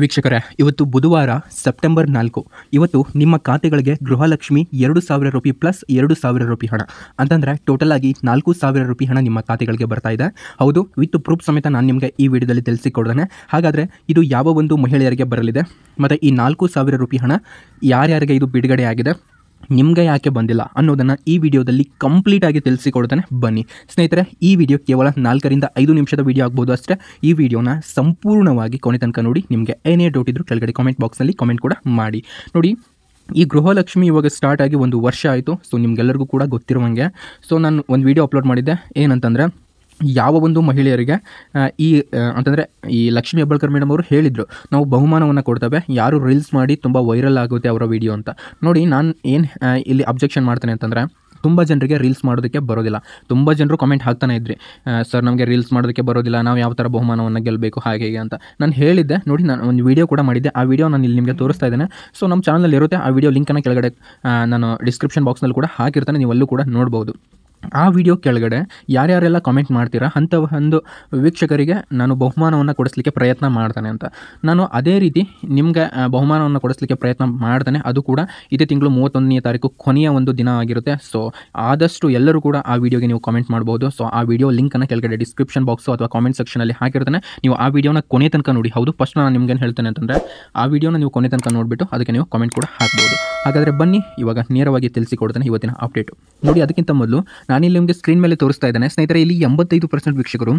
ವೀಕ್ಷಕರೇ, ಇವತ್ತು ಬುಧವಾರ ಸೆಪ್ಟೆಂಬರ್ 4. ಇವತ್ತು ನಿಮ್ಮ ಖಾತೆಗಳಿಗೆ ಗೃಹಲಕ್ಷ್ಮಿ 2,000 ರೂಪಾಯಿ ಪ್ಲಸ್ 2,000 ರೂಪಾಯಿ ಹಣ ಅಂತಂದರೆ ಟೋಟಲ್ ಆಗಿ 4,000 ರೂಪಾಯಿ ಹಣ ನಿಮ್ಮ ಖಾತೆಗಳಿಗೆ ಬರ್ತಾ ಇದೆ. ಹೌದು, ವಿತ್ ಪ್ರೂಫ್ ಸಮೇತ ನಾನು ನಿಮಗೆ ಈ ವಿಡಿಯೋದಲ್ಲಿ ತಿಳಿಸಿಕೊಡ್ತೇನೆ. ಹಾಗಾದರೆ ಇದು ಯಾವ ಒಂದು ಮಹಿಳೆಯರಿಗೆ ಬರಲಿದೆ ಮತ್ತು ಈ 4,000 ರೂಪಾಯಿ ಹಣ ಯಾರ್ಯಾರಿಗೆ ಇದು ಬಿಡುಗಡೆ ಆಗಿದೆ, ನಿಮಗೆ ಯಾಕೆ ಬಂದಿಲ್ಲ ಅನ್ನೋದನ್ನು ಈ ವಿಡಿಯೋದಲ್ಲಿ ಕಂಪ್ಲೀಟಾಗಿ ತಿಳಿಸಿಕೊಡ್ತಾನೆ. ಬನ್ನಿ ಸ್ನೇಹಿತರೆ, ಈ ವಿಡಿಯೋ ಕೇವಲ 4 ರಿಂದ 5 ನಿಮಿಷದ ವಿಡಿಯೋ ಆಗ್ಬೋದು ಅಷ್ಟೇ. ಈ ವಿಡಿಯೋನ ಸಂಪೂರ್ಣವಾಗಿ ಕೊನೆ ತನಕ ನೋಡಿ. ನಿಮಗೆ ಏನೇ ಡೌಟ್ ಇದ್ದರೂ ಕೆಳಗಡೆ ಕಾಮೆಂಟ್ ಬಾಕ್ಸ್ನಲ್ಲಿ ಕಾಮೆಂಟ್ ಕೂಡ ಮಾಡಿ. ನೋಡಿ, ಈ ಗೃಹಲಕ್ಷ್ಮಿ ಇವಾಗ ಸ್ಟಾರ್ಟ್ ಆಗಿ 1 ವರ್ಷ ಆಯಿತು. ಸೊ ನಿಮಗೆಲ್ಲರಿಗೂ ಕೂಡ ಗೊತ್ತಿರುವಂಗೆ ನಾನು ಒಂದು ವಿಡಿಯೋ ಅಪ್ಲೋಡ್ ಮಾಡಿದ್ದೆ. ಏನಂತಂದರೆ, ಯಾವ ಒಂದು ಮಹಿಳೆಯರಿಗೆ ಅಂತಂದರೆ ಈ ಲಕ್ಷ್ಮೀ ಹೆಬ್ಬಾಳ್ಕರ್ ಮೇಡಮ್ ಅವರು ಹೇಳಿದರು, ನಾವು ಬಹುಮಾನವನ್ನು ಕೊಡ್ತೇವೆ, ಯಾರು ರೀಲ್ಸ್ ಮಾಡಿ ತುಂಬ ವೈರಲ್ ಆಗುತ್ತೆ ಅವರ ವಿಡಿಯೋ ಅಂತ. ನೋಡಿ, ನಾನು ಏನು ಇಲ್ಲಿ ಅಬ್ಜೆಕ್ಷನ್ ಮಾಡ್ತೇನೆ ಅಂತಂದರೆ, ತುಂಬ ಜನರಿಗೆ ರೀಲ್ಸ್ ಮಾಡೋದಕ್ಕೆ ಬರೋದಿಲ್ಲ. ತುಂಬ ಜನರು ಕಮೆಂಟ್ ಹಾಕ್ತಾನೆ ಇದ್ರಿ, ಸರ್ ನಮಗೆ ರೀಲ್ಸ್ ಮಾಡೋದಕ್ಕೆ ಬರೋದಿಲ್ಲ, ನಾವು ಯಾವ ಥರ ಬಹುಮಾನವನ್ನು ಗೆಲ್ಲಬೇಕು ಹಾಗೆ ಅಂತ ನಾನು ಹೇಳಿದ್ದೆ. ನೋಡಿ, ನಾನು ಒಂದು ವಿಡಿಯೋ ಕೂಡ ಮಾಡಿದ್ದೆ. ಆ ವಿಡಿಯೋ ನಾನು ಇಲ್ಲಿ ನಿಮಗೆ ತೋರಿಸ್ತಾ ಇದ್ದೇನೆ. ಸೊ ನಮ್ಮ ಚಾನಲಲ್ಲಿ ಇರುತ್ತೆ. ಆ ವಿಡಿಯೋ ಲಿಂಕನ್ನು ಕೆಳಗಡೆ ನಾನು ಡಿಸ್ಕ್ರಿಪ್ಷನ್ ಬಾಕ್ಸ್ನಲ್ಲಿ ಕೂಡ ಹಾಕಿರ್ತಾನೆ, ನೀವು ಅಲ್ಲೂ ಕೂಡ ನೋಡ್ಬೋದು. ಆ ವಿಡಿಯೋ ಕೆಳಗಡೆ ಯಾರ್ಯಾರೆಲ್ಲ ಕಾಮೆಂಟ್ ಮಾಡ್ತೀರಾ ಅಂಥ ಒಂದು ವೀಕ್ಷಕರಿಗೆ ನಾನು ಬಹುಮಾನವನ್ನು ಕೊಡಿಸ್ಲಿಕ್ಕೆ ಪ್ರಯತ್ನ ಮಾಡ್ತಾನೆ ಅಂತ. ನಾನು ಅದೇ ರೀತಿ ನಿಮಗೆ ಬಹುಮಾನವನ್ನು ಕೊಡಿಸ್ಲಿಕ್ಕೆ ಪ್ರಯತ್ನ ಮಾಡ್ತಾನೆ. ಅದು ಕೂಡ ಇದೇ ತಿಂಗಳು 31ನೇ ತಾರೀಕು ಕೊನೆಯ ಒಂದು ದಿನ ಆಗಿರುತ್ತೆ. ಸೊ ಆದಷ್ಟು ಎಲ್ಲರೂ ಕೂಡ ಆ ವಿಡಿಯೋಗೆ ನೀವು ಕಾಮೆಂಟ್ ಮಾಡ್ಬೋದು. ಸೊ ಆ ವಿಡಿಯೋ ಲಿಂಕನ್ನು ಕೆಳಗಡೆ ಡಿಸ್ಕ್ರಿಪ್ಷನ್ ಬಾಕ್ಸು ಅಥವಾ ಕಾಮೆಂಟ್ ಸೆಕ್ಷನಲ್ಲಿ ಹಾಕಿರ್ತಾನೆ. ನೀವು ಆ ವಿಡಿಯೋನ ಕೊನೆ ತನಕ ನೋಡಿ. ಹೌದು, ಫಸ್ಟ್ ನಾನು ನಿಮ್ಗೇನು ಹೇಳ್ತೇನೆ ಅಂತಂದರೆ, ಆ ವಿಡಿಯೋನ ನೀವು ಕೊನೆ ತನಕ ನೋಡಿಬಿಟ್ಟು ಅದಕ್ಕೆ ನೀವು ಕಾಮೆಂಟ್ ಕೂಡ ಹಾಕ್ಬೋದು. ಹಾಗಾದರೆ ಬನ್ನಿ, ಇವಾಗ ನೇರವಾಗಿ ತಿಳಿಸಿಕೊಡ್ತೇನೆ ಇವತ್ತಿನ ಅಪ್ಡೇಟು. ನೋಡಿ, ಅದಕ್ಕಿಂತ ಮೊದಲು ನಾನಿಲ್ಲಿ ನಿಮಗೆ ಸ್ಕ್ರೀನ್ ಮೇಲೆ ತೋರಿಸ್ತಾ ಇದ್ದೇನೆ. ಸ್ನೇಹಿತರೆ, ಇಲ್ಲಿ 85% ವೀಕ್ಷಕರು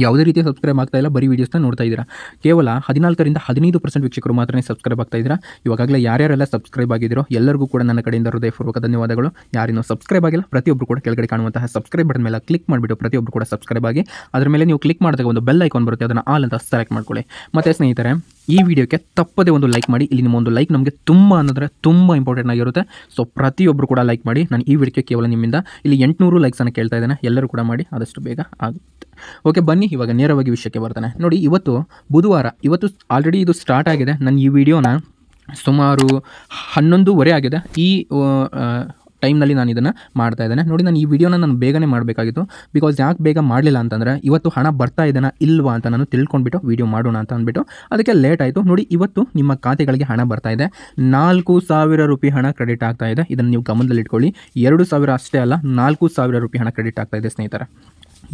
ಯಾವುದೇ ರೀತಿಯ ಸಬ್ಸ್ಕ್ರೈಬ್ ಆಗ್ತಾ ಇಲ್ಲ, ಬರೀ ವೀಡಿಯೋಸ್ನ ನೋಡ್ತಾ ಇದ್ದೀರಾ. ಕೇವಲ 14 ರಿಂದ 15% ವೀಕ್ಷಕರು ಮಾತ್ರ ಸಬ್ಸ್ಕ್ರೈಬ್ ಆಗ್ತಾ ಇದ್ದೀರಾ. ಇವಾಗಲೇ ಯಾರ್ಯಾರೆಲ್ಲ ಸಬ್ಸ್ಕ್ರೈಬ್ ಆಗಿದ್ದೀರೋ ಎಲ್ಲರಿಗೂ ಕೂಡ ನನ್ನ ಕಡೆಯಿಂದ ಹೃದಯಪೂರ್ವಕ ಧನ್ಯವಾದಗಳು. ಯಾರಿನ್ನೂ ಸಬ್ಸ್ಕ್ರೈಬ್ ಆಗಿಲ್ಲ, ಪ್ರತಿಯೊಬ್ಬರು ಕೂಡ ಕೆಳಗಡೆ ಕಾಣುವಂತಹ ಸಬ್ಸ್ಕ್ರೈಬ್ ಬಟನ್ ಮೇಲೆ ಕ್ಲಿಕ್ ಮಾಡಿಬಿಟ್ಟು ಪ್ರತಿಯೊಬ್ಬರು ಕೂಡ ಸಬ್ಸ್ಕ್ರೈಬ್ ಆಗಿ ಅದರ ಮೇಲೆ ನೀವು ಕ್ಲಿಕ್ ಮಾಡಿದಾಗ ಒಂದು ಬೆಲ್ ಐಕಾನ್ ಬರುತ್ತೆ, ಅದನ್ನು ಆಲ್ ಅಂತ ಸೆಲೆಕ್ಟ್ ಮಾಡ್ಕೊಳ್ಳಿ. ಮತ್ತು ಸ್ನೇಹಿತರೆ, ಈ ವಿಡಿಯೋಕ್ಕೆ ತಪ್ಪದೇ ಒಂದು ಲೈಕ್ ಮಾಡಿ. ಇಲ್ಲಿ ನಿಮ್ಮ ಒಂದು ಲೈಕ್ ನಮಗೆ ತುಂಬ ಅಂದರೆ ತುಂಬ ಇಂಪಾರ್ಟೆಂಟ್ ಆಗಿರುತ್ತೆ. ಸೊ ಪ್ರತಿಯೊಬ್ಬರು ಕೂಡ ಲೈಕ್ ಮಾಡಿ. ನಾನು ಈ ವಿಡಿಯೋಕ್ಕೆ ಕೇವಲ ನಿಮ್ಮಿಂದ ಇಲ್ಲಿ 800 ಲೈಕ್ಸನ್ನು ಕೇಳ್ತಾ ಇದ್ದೇನೆ. ಎಲ್ಲರೂ ಕೂಡ ಮಾಡಿ, ಆದಷ್ಟು ಬೇಗ ಆಗುತ್ತೆ. ಓಕೆ, ಬನ್ನಿ ಇವಾಗ ನೇರವಾಗಿ ವಿಷಯಕ್ಕೆ ಬರ್ತಾನೆ. ನೋಡಿ, ಇವತ್ತು ಬುಧವಾರ, ಇವತ್ತು ಆಲ್ರೆಡಿ ಇದು ಸ್ಟಾರ್ಟ್ ಆಗಿದೆ. ನಾನು ಈ ವಿಡಿಯೋನ ಸುಮಾರು 11:30 ಆಗಿದೆ. ಈ ಟೈಮ್ನಲ್ಲಿ ನಾನು ಇದನ್ನು ಮಾಡ್ತಾ ಇದ್ದೇನೆ. ನೋಡಿ, ನಾನು ಈ ವಿಡಿಯೋನ ನಾನು ಬೇಗನೆ ಮಾಡಬೇಕಾಗಿತ್ತು. ಬಿಕಾಸ್ ಯಾಕೆ ಬೇಗ ಮಾಡಲಿಲ್ಲ ಅಂತಂದರೆ, ಇವತ್ತು ಹಣ ಬರ್ತಾ ಇದೆನಾ ಇಲ್ವಾ ಅಂತ ನಾನು ತಿಳ್ಕೊಂಡ್ಬಿಟ್ಟು ವಿಡಿಯೋ ಮಾಡೋಣ ಅಂತ ಅಂದ್ಬಿಟ್ಟು ಅದಕ್ಕೆ ಲೇಟ್ ಆಯಿತು. ನೋಡಿ, ಇವತ್ತು ನಿಮ್ಮ ಖಾತೆಗಳಿಗೆ ಹಣ ಬರ್ತಾ ಇದೆ. 4,000 ರೂಪಾಯಿ ಹಣ ಕ್ರೆಡಿಟ್ ಆಗ್ತಾ ಇದೆ. ಇದನ್ನು ನೀವು ಗಮನದಲ್ಲಿಟ್ಕೊಳ್ಳಿ. 2,000 ಅಷ್ಟೇ ಅಲ್ಲ, 4,000 ರೂಪಾಯಿ ಹಣ ಕ್ರೆಡಿಟ್ ಆಗ್ತಾ ಇದೆ ಸ್ನೇಹಿತರೆ.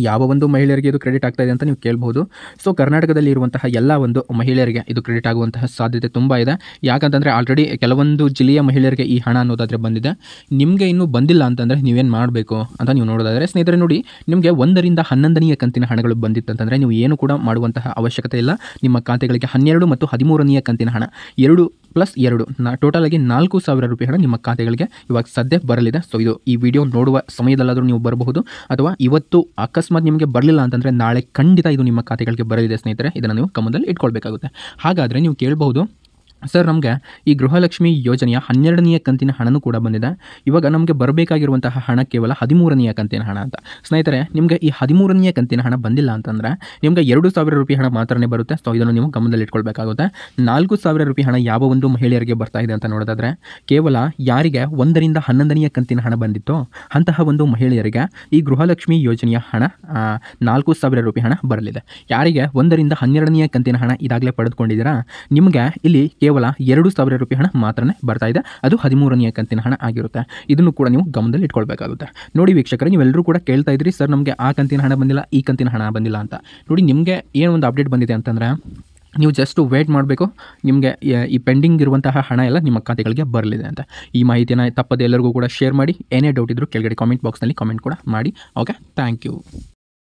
ಯಾವ ಒಂದು ಮಹಿಳೆಯರಿಗೆ ಇದು ಕ್ರೆಡಿಟ್ ಆಗ್ತಾ ಇದೆ ಅಂತ ನೀವು ಕೇಳ್ಬೋದು. ಸೊ ಕರ್ನಾಟಕದಲ್ಲಿ ಇರುವಂತಹ ಎಲ್ಲ ಒಂದು ಮಹಿಳೆಯರಿಗೆ ಇದು ಕ್ರೆಡಿಟ್ ಆಗುವಂತಹ ಸಾಧ್ಯತೆ ತುಂಬ ಇದೆ. ಯಾಕಂತಂದರೆ ಆಲ್ರೆಡಿ ಕೆಲವೊಂದು ಜಿಲ್ಲೆಯ ಮಹಿಳೆಯರಿಗೆ ಈ ಹಣ ಅನ್ನೋದಾದರೆ ಬಂದಿದೆ. ನಿಮಗೆ ಇನ್ನೂ ಬಂದಿಲ್ಲ ಅಂತಂದರೆ ನೀವೇನು ಮಾಡಬೇಕು ಅಂತ ನೀವು ನೋಡೋದಾದರೆ, ಸ್ನೇಹಿತರೆ ನೋಡಿ, ನಿಮಗೆ 1 ರಿಂದ 11ನೇ ಕಂತಿನ ಹಣಗಳು ಬಂದಿತ್ತಂತಂದರೆ ನೀವು ಏನು ಕೂಡ ಮಾಡುವಂತಹ ಅವಶ್ಯಕತೆ ಇಲ್ಲ. ನಿಮ್ಮ ಖಾತೆಗಳಿಗೆ 12 ಮತ್ತು 13ನೇ ಕಂತಿನ ಹಣ 2 + 2 ಟೋಟಲ್ ಆಗಿ 4,000 ರೂಪಾಯಿ ಹಣ ನಿಮ್ಮ ಖಾತೆಗಳಿಗೆ ಇವಾಗ ಸದ್ಯ ಬರಲಿದೆ. ಸೊ ಇದು ಈ ವಿಡಿಯೋ ನೋಡುವ ಸಮಯದಲ್ಲಾದರೂ ನೀವು ಬರಬಹುದು, ಅಥವಾ ಇವತ್ತು ಅಕಸ್ಮಾತ್ ನಿಮಗೆ ಬರಲಿಲ್ಲ ಅಂತಂದರೆ ನಾಳೆ ಖಂಡಿತ ಇದು ನಿಮ್ಮ ಖಾತೆಗಳಿಗೆ ಬರಲಿದೆ ಸ್ನೇಹಿತರೆ. ಇದನ್ನು ನೀವು ಗಮನದಲ್ಲಿ ಇಟ್ಕೊಳ್ಬೇಕಾಗುತ್ತೆ. ಹಾಗಾದರೆ ನೀವು ಕೇಳಬಹುದು, ಸರ್ ನಮಗೆ ಈ ಗೃಹಲಕ್ಷ್ಮಿ ಯೋಜನೆಯ 12ನೇ ಕಂತಿನ ಹಣನೂ ಕೂಡ ಬಂದಿದೆ, ಇವಾಗ ನಮಗೆ ಬರಬೇಕಾಗಿರುವಂತಹ ಹಣ ಕೇವಲ 13ನೇ ಕಂತಿನ ಹಣ ಅಂತ. ಸ್ನೇಹಿತರೆ, ನಿಮಗೆ ಈ 13ನೇ ಕಂತಿನ ಹಣ ಬಂದಿಲ್ಲ ಅಂತಂದರೆ ನಿಮಗೆ 2,000 ರೂಪಾಯಿ ಹಣ ಮಾತ್ರನೇ ಬರುತ್ತೆ. ಸೊ ಇದನ್ನು ನೀವು ಗಮನದಲ್ಲಿ ಇಟ್ಕೊಳ್ಬೇಕಾಗುತ್ತೆ. 4,000 ರೂಪಾಯಿ ಹಣ ಯಾವ ಒಂದು ಮಹಿಳೆಯರಿಗೆ ಬರ್ತಾ ಇದೆ ಅಂತ ನೋಡೋದಾದರೆ, ಕೇವಲ ಯಾರಿಗೆ 1 ರಿಂದ 11ನೇ ಕಂತಿನ ಹಣ ಬಂದಿತ್ತೋ ಅಂತಹ ಒಂದು ಮಹಿಳೆಯರಿಗೆ ಈ ಗೃಹಲಕ್ಷ್ಮಿ ಯೋಜನೆಯ ಹಣ 4,000 ರೂಪಾಯಿ ಹಣ ಬರಲಿದೆ. ಯಾರಿಗೆ 1 ರಿಂದ 12ನೇ ಕಂತಿನ ಹಣ ಇದಾಗಲೇ ಪಡೆದುಕೊಂಡಿದ್ದೀರಾ, ನಿಮಗೆ ಇಲ್ಲಿ ಕೇವಲ 2,000 ರೂಪಾಯಿ ಹಣ ಮಾತ್ರನೇ ಬರ್ತಾ ಇದೆ. ಅದು 13ನೇ ಕಂತಿನ ಹಣ ಆಗಿರುತ್ತೆ. ಇದನ್ನು ಕೂಡ ನೀವು ಗಮನದಲ್ಲಿ ಇಟ್ಕೊಳ್ಬೇಕಾಗುತ್ತೆ. ನೋಡಿ ವೀಕ್ಷಕರೇ, ನೀವೆಲ್ಲರೂ ಕೂಡ ಕೇಳ್ತಾ ಇದ್ರಿ, ಸರ್ ನಮಗೆ ಆ ಕಂತಿನ ಹಣ ಬಂದಿಲ್ಲ, ಈ ಕಂತಿನ ಹಣ ಬಂದಿಲ್ಲ ಅಂತ. ನೋಡಿ, ನಿಮಗೆ ಏನು ಒಂದು ಅಪ್ಡೇಟ್ ಬಂದಿದೆ ಅಂತಂದರೆ, ನೀವು ಜಸ್ಟ್ ವೇಟ್ ಮಾಡಬೇಕು. ನಿಮಗೆ ಈ ಪೆಂಡಿಂಗ್ ಇರುವಂತಹ ಹಣ ಎಲ್ಲ ನಿಮ್ಮ ಖಾತೆಗಳಿಗೆ ಬರಲಿದೆ ಅಂತ. ಈ ಮಾಹಿತಿಯನ್ನು ತಪ್ಪದೆ ಎಲ್ಲರಿಗೂ ಕೂಡ ಶೇರ್ ಮಾಡಿ. ಏನೇ ಡೌಟ್ ಇದ್ದರೂ ಕೆಳಗಡೆ ಕಾಮೆಂಟ್ ಬಾಕ್ಸ್ನಲ್ಲಿ ಕಾಮೆಂಟ್ ಕೂಡ ಮಾಡಿ. Okay, thank you.